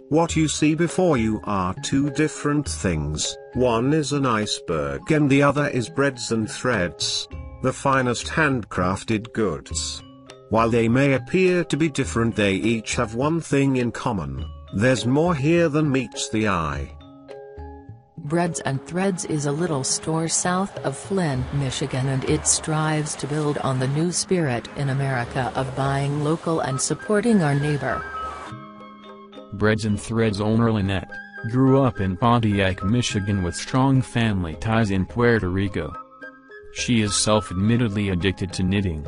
What you see before you are two different things. One is an iceberg and the other is breads and threads, the finest handcrafted goods. While they may appear to be different, they each have one thing in common: there's more here than meets the eye. Breads and Threads is a little store south of Flint, Michigan, and it strives to build on the new spirit in America of buying local and supporting our neighbor. Breads and Threads owner Linette grew up in Pontiac, Michigan with strong family ties in Puerto Rico. She is self-admittedly addicted to knitting.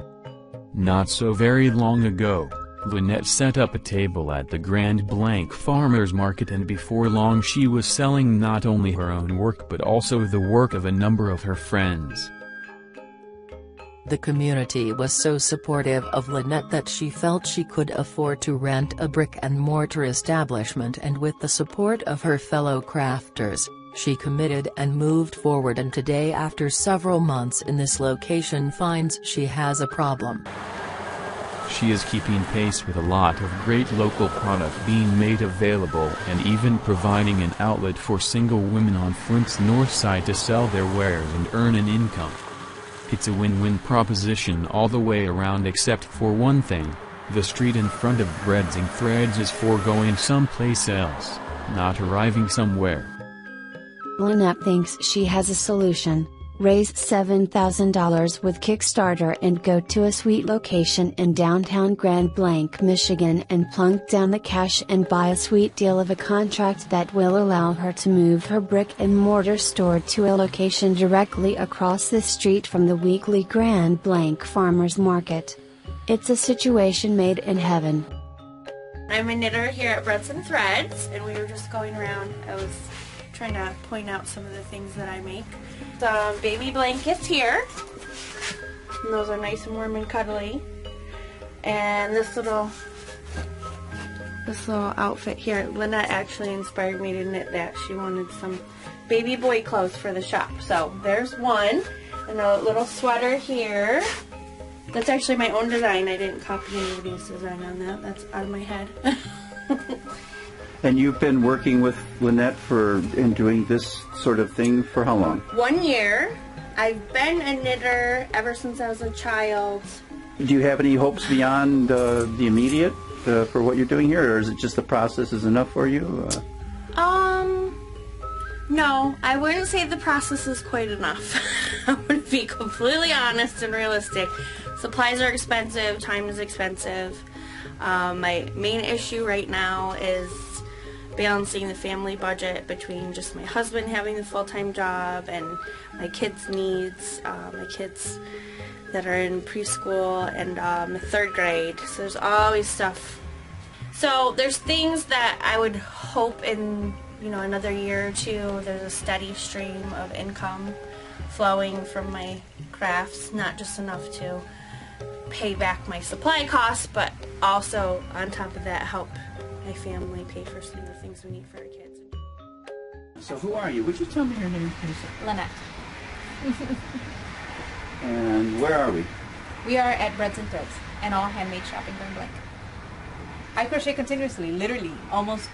Not so very long ago, Linette set up a table at the Grand Blanc Farmers Market, and before long she was selling not only her own work but also the work of a number of her friends. The community was so supportive of Linette that she felt she could afford to rent a brick-and-mortar establishment, and with the support of her fellow crafters, she committed and moved forward, and today, after several months in this location, finds she has a problem. She is keeping pace with a lot of great local product being made available, and even providing an outlet for single women on Flint's north side to sell their wares and earn an income. It's a win-win proposition all the way around, except for one thing: the street in front of Breads and Threads is for going someplace else, not arriving somewhere. Linette thinks she has a solution: raise $7,000 with Kickstarter and go to a sweet location in downtown Grand Blanc, Michigan, and plunk down the cash and buy a sweet deal of a contract that will allow her to move her brick-and-mortar store to a location directly across the street from the weekly Grand Blanc Farmers Market. It's a situation made in heaven. I'm a knitter here at Breads and Threads, and we were just going around. I was trying to point out some of the things that I make. Some baby blankets here, and those are nice and warm and cuddly. And this little outfit here, Linette actually inspired me to knit that. She wanted some baby boy clothes for the shop. So there's one, and a little sweater here. That's actually my own design. I didn't copy anybody's design on that. That's out of my head. And you've been working with Linette and doing this sort of thing for how long? 1 year. I've been a knitter ever since I was a child. Do you have any hopes beyond the immediate for what you're doing here, or is it just the process is enough for you? No, I wouldn't say the process is quite enough. I would be completely honest and realistic. Supplies are expensive, time is expensive. My main issue right now is balancing the family budget between just my husband having the full-time job and my kids' needs, my kids that are in preschool and 3rd grade. So there's always stuff. So there's things that I would hope in another year or two there's a steady stream of income flowing from my crafts, not just enough to pay back my supply costs, but also on top of that help my family pay for some of the things we need for our kids. So who are you? Would you tell me your name, please? Linette. And where are we? We are at Breads and Threads, an all handmade shop in Grand Blanc. I crochet continuously, literally, almost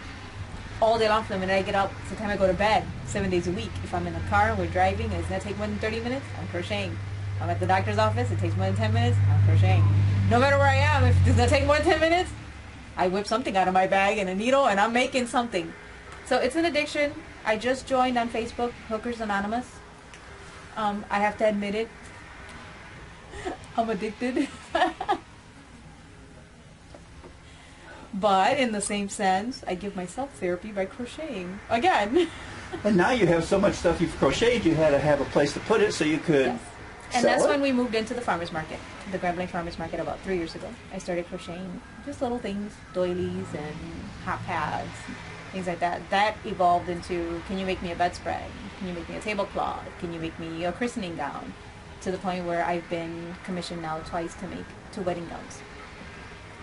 all day long from the minute I get up to the time I go to bed, 7 days a week. If I'm in a car and we're driving and it's going to take more than 30 minutes, I'm crocheting. If I'm at the doctor's office, it takes more than 10 minutes, I'm crocheting. No matter where I am, if it's going to take more than 10 minutes, I whip something out of my bag and a needle and I'm making something. So it's an addiction. I just joined on Facebook, Hookers Anonymous. I have to admit it. I'm addicted. But in the same sense, I give myself therapy by crocheting. Again. And now you have so much stuff you've crocheted, you had to have a place to put it so you could Yes. And that's when we moved into the farmer's market, the Grand Blanc Farmer's Market, about 3 years ago. I started crocheting just little things, doilies and hot pads, things like that. That evolved into, can you make me a bedspread? Can you make me a tablecloth? Can you make me a christening gown? To the point where I've been commissioned now twice to make 2 wedding gowns.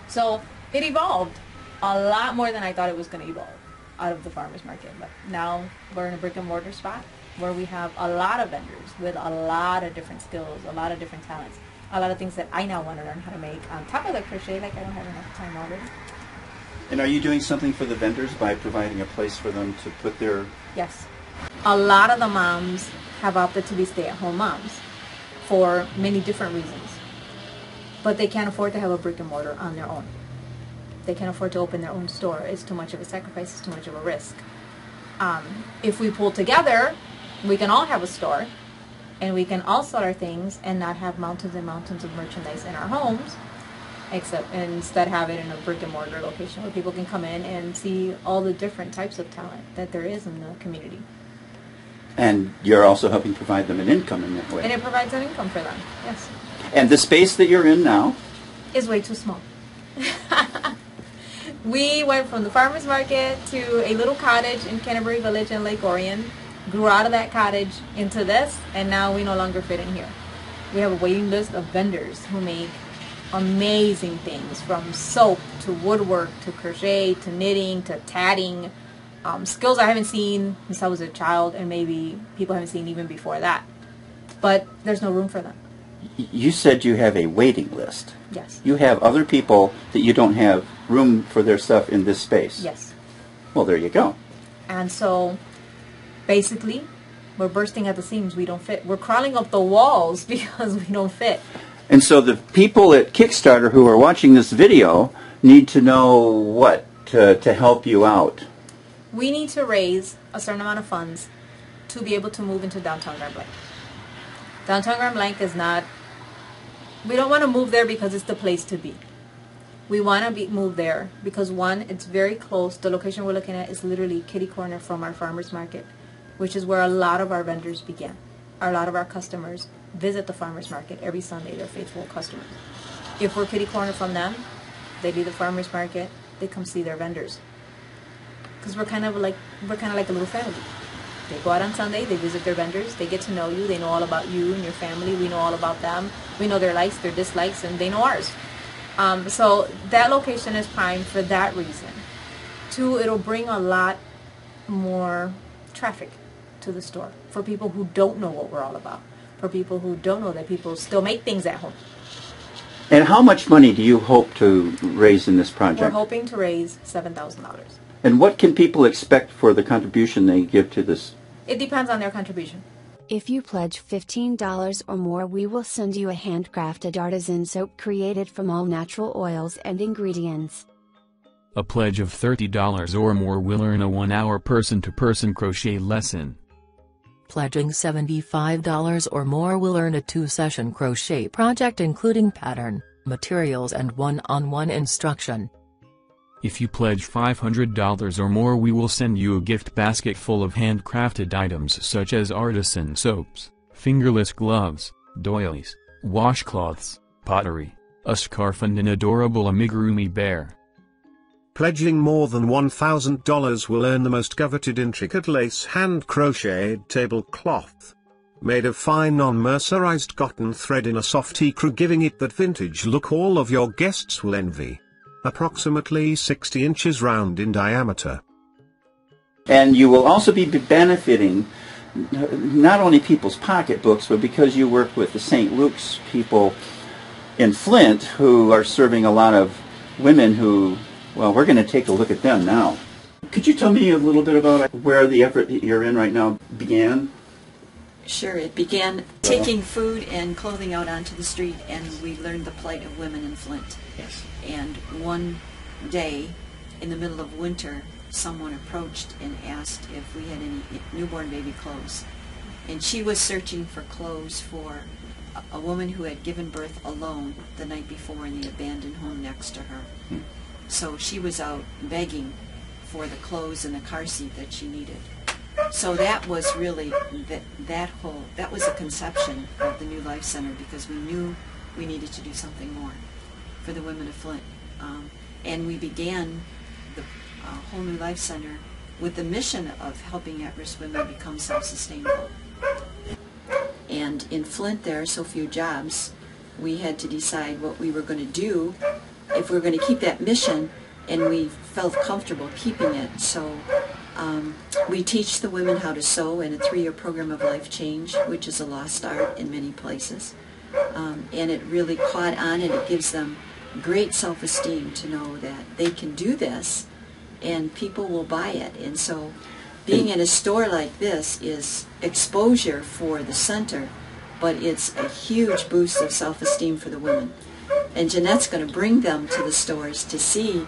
So it evolved a lot more than I thought it was going to evolve out of the farmer's market. But now we're in a brick and mortar spot. where we have a lot of vendors with a lot of different skills, a lot of different talents, a lot of things that I now want to learn how to make on top of the crochet, like I don't have enough time already. And are you doing something for the vendors by providing a place for them to put their... Yes. A lot of the moms have opted to be stay-at-home moms for many different reasons. But they can't afford to have a brick and mortar on their own. They can't afford to open their own store. It's too much of a sacrifice. It's too much of a risk. If we pull together, we can all have a store, and we can all sell our things and not have mountains and mountains of merchandise in our homes, instead have it in a brick and mortar location where people can come in and see all the different types of talent that there is in the community. And you're also helping provide them an income in that way. And it provides an income for them, yes. And the space that you're in now? Is way too small. We went from the farmer's market to a little cottage in Canterbury Village in Lake Orion, grew out of that cottage into this, and now we no longer fit in here. We have a waiting list of vendors who make amazing things, from soap to woodwork to crochet to knitting to tatting, skills I haven't seen since I was a child, and maybe people haven't seen even before that. But there's no room for them. You said you have a waiting list. Yes. You have other people that you don't have room for their stuff in this space. Yes. Well, there you go. And so, basically, we're bursting at the seams. We don't fit. We're crawling up the walls because we don't fit. And so the people at Kickstarter who are watching this video need to know what to help you out. We need to raise a certain amount of funds to be able to move into downtown Grand Blanc. Downtown Grand Blanc is not, we don't want to move there because it's the place to be. We want to move there because, one, it's very close. The location we're looking at is literally kitty corner from our farmers market, which is where a lot of our vendors began. A lot of our customers visit the farmers market every Sunday. They're faithful customers. If we're kitty corner from them, they leave the farmers market, they come see their vendors. Because we're kind of like a little family. They go out on Sunday, they visit their vendors, they get to know you, they know all about you and your family, we know all about them, we know their likes, their dislikes, and they know ours. So that location is prime for that reason. Two, it'll bring a lot more traffic to the store for people who don't know what we're all about, for people who don't know that people still make things at home. And how much money do you hope to raise in this project? We're hoping to raise $7,000. And what can people expect for the contribution they give to this? It depends on their contribution. If you pledge $15 or more, we will send you a handcrafted artisan soap created from all natural oils and ingredients. A pledge of $30 or more will earn a 1-hour person-to-person crochet lesson. Pledging $75 or more will earn a 2-session crochet project including pattern, materials and one-on-one instruction. If you pledge $500 or more, we will send you a gift basket full of handcrafted items such as artisan soaps, fingerless gloves, doilies, washcloths, pottery, a scarf and an adorable amigurumi bear. Pledging more than $1,000 will earn the most coveted intricate lace hand-crocheted tablecloth. Made of fine non-mercerized cotton thread in a soft ecru, giving it that vintage look all of your guests will envy. Approximately 60 inches round in diameter. And you will also be benefiting not only people's pocketbooks, but because you work with the St. Luke's people in Flint who are serving a lot of women who, well, we're going to take a look at them now. Could you tell me a little bit about where the effort that you're in right now began? Sure, it began taking food and clothing out onto the street, and we learned the plight of women in Flint. Yes. And one day, in the middle of winter, someone approached and asked if we had any newborn baby clothes. And she was searching for clothes for a woman who had given birth alone the night before in the abandoned home next to her. So she was out begging for the clothes and the car seat that she needed. So that was really, that was the conception of the New Life Center, because we knew we needed to do something more for the women of Flint. And we began the whole New Life Center with the mission of helping at-risk women become self-sustainable. And in Flint there are so few jobs, we had to decide what we were going to do if we were going to keep that mission, and we felt comfortable keeping it. So We teach the women how to sew in a 3-year program of life change, which is a lost art in many places. And it really caught on, and it gives them great self-esteem to know that they can do this and people will buy it. And so being in a store like this is exposure for the center, but it's a huge boost of self-esteem for the women. And Jeanette's going to bring them to the stores to see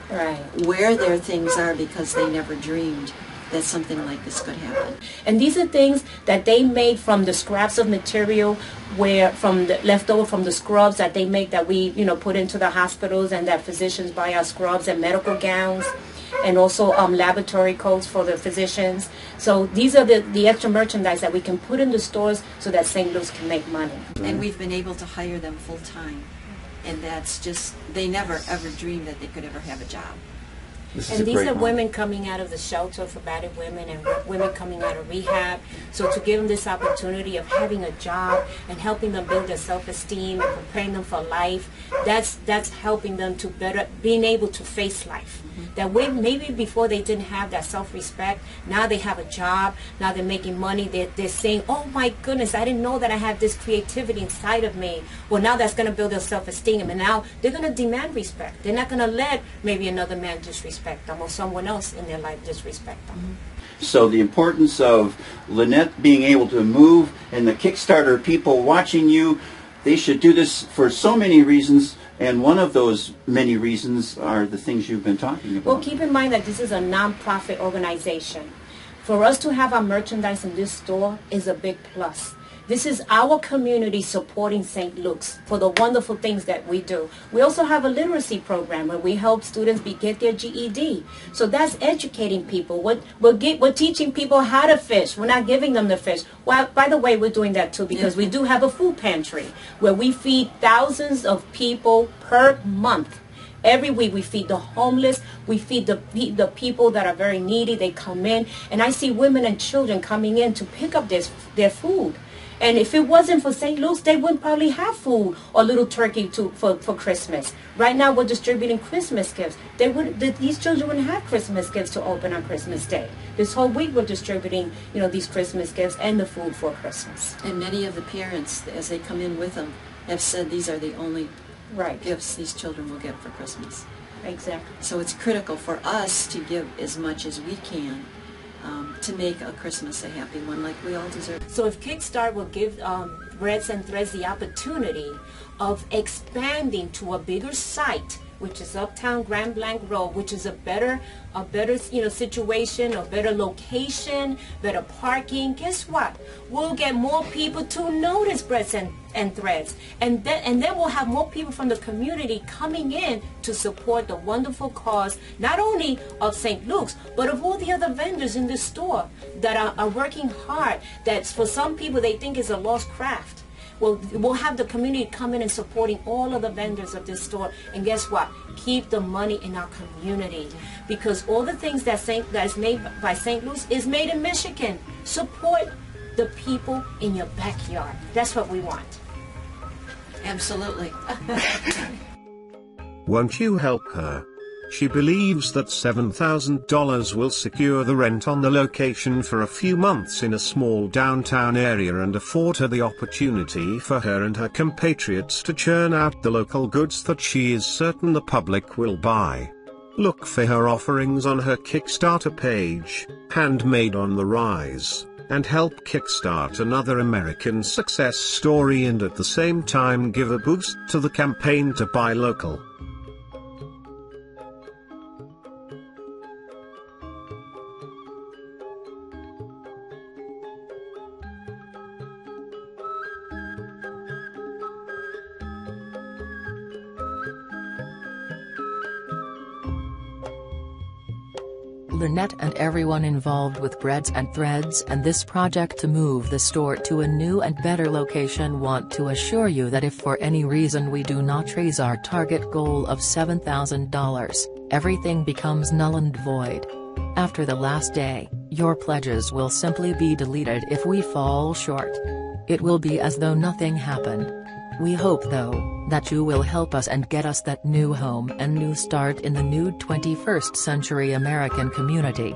where their things are, because they never dreamed that something like this could happen. And these are things that they made from the scraps of material, where from the leftover from the scrubs that they make, that we put into the hospitals, and that physicians buy our scrubs and medical gowns, and also laboratory coats for the physicians. So these are the extra merchandise that we can put in the stores so that St. Louis can make money. And we've been able to hire them full time. And that's just, they never ever dreamed that they could ever have a job. And these are women coming out of the shelter for battered women, and women coming out of rehab. So to give them this opportunity of having a job and helping them build their self-esteem and preparing them for life, that's helping them to better being able to face life. That way, maybe before they didn't have that self-respect, now they have a job, now they're making money, they're saying, oh my goodness, I didn't know that I have this creativity inside of me. Well, now that's going to build their self-esteem, and now they're going to demand respect. They're not going to let maybe another man disrespect them or someone else in their life disrespect them. So the importance of Linette being able to move, and the Kickstarter people watching you, they should do this for so many reasons. And one of those many reasons are the things you've been talking about. Well, keep in mind that this is a non-profit organization. For us to have our merchandise in this store is a big plus. This is our community supporting St. Luke's for the wonderful things that we do. We also have a literacy program where we help students get their GED. So that's educating people. We're teaching people how to fish. We're not giving them the fish. Well, by the way, we're doing that too, because we do have a food pantry where we feed thousands of people per month. Every week we feed the homeless, we feed the people that are very needy. They come in, and I see women and children coming in to pick up their food. And if it wasn't for St. Luke's, they wouldn't probably have food or little turkey for Christmas. Right now, we're distributing Christmas gifts. These children wouldn't have Christmas gifts to open on Christmas Day. This whole week, we're distributing, these Christmas gifts and the food for Christmas. And many of the parents, as they come in with them, have said these are the only gifts these children will get for Christmas. Exactly. So it's critical for us to give as much as we can to make a Christmas a happy one, like we all deserve. So if Kickstarter will give Breads and Threads the opportunity of expanding to a bigger site, which is uptown Grand Blanc Road, which is a better situation, a better location, better parking, guess what? We'll get more people to notice Breads and Threads, and then we'll have more people from the community coming in to support the wonderful cause, not only of St. Luke's, but of all the other vendors in this store that are working hard. That for some people they think is a lost craft. We'll have the community come in and supporting all of the vendors of this store, and guess what? Keep the money in our community, because all the things that is made by St. Louis is made in Michigan. Support the people in your backyard. That's what we want. Absolutely. Won't you help her? She believes that $7,000 will secure the rent on the location for a few months in a small downtown area and afford her the opportunity for her and her compatriots to churn out the local goods that she is certain the public will buy. Look for her offerings on her Kickstarter page, Handmade on the Rise, and help kickstart another American success story, and at the same time give a boost to the campaign to buy local. Linette and everyone involved with Breads and Threads and this project to move the store to a new and better location want to assure you that if for any reason we do not raise our target goal of $7,000, everything becomes null and void. After the last day, your pledges will simply be deleted if we fall short. It will be as though nothing happened. We hope though, that you will help us and get us that new home and new start in the new 21st century American community.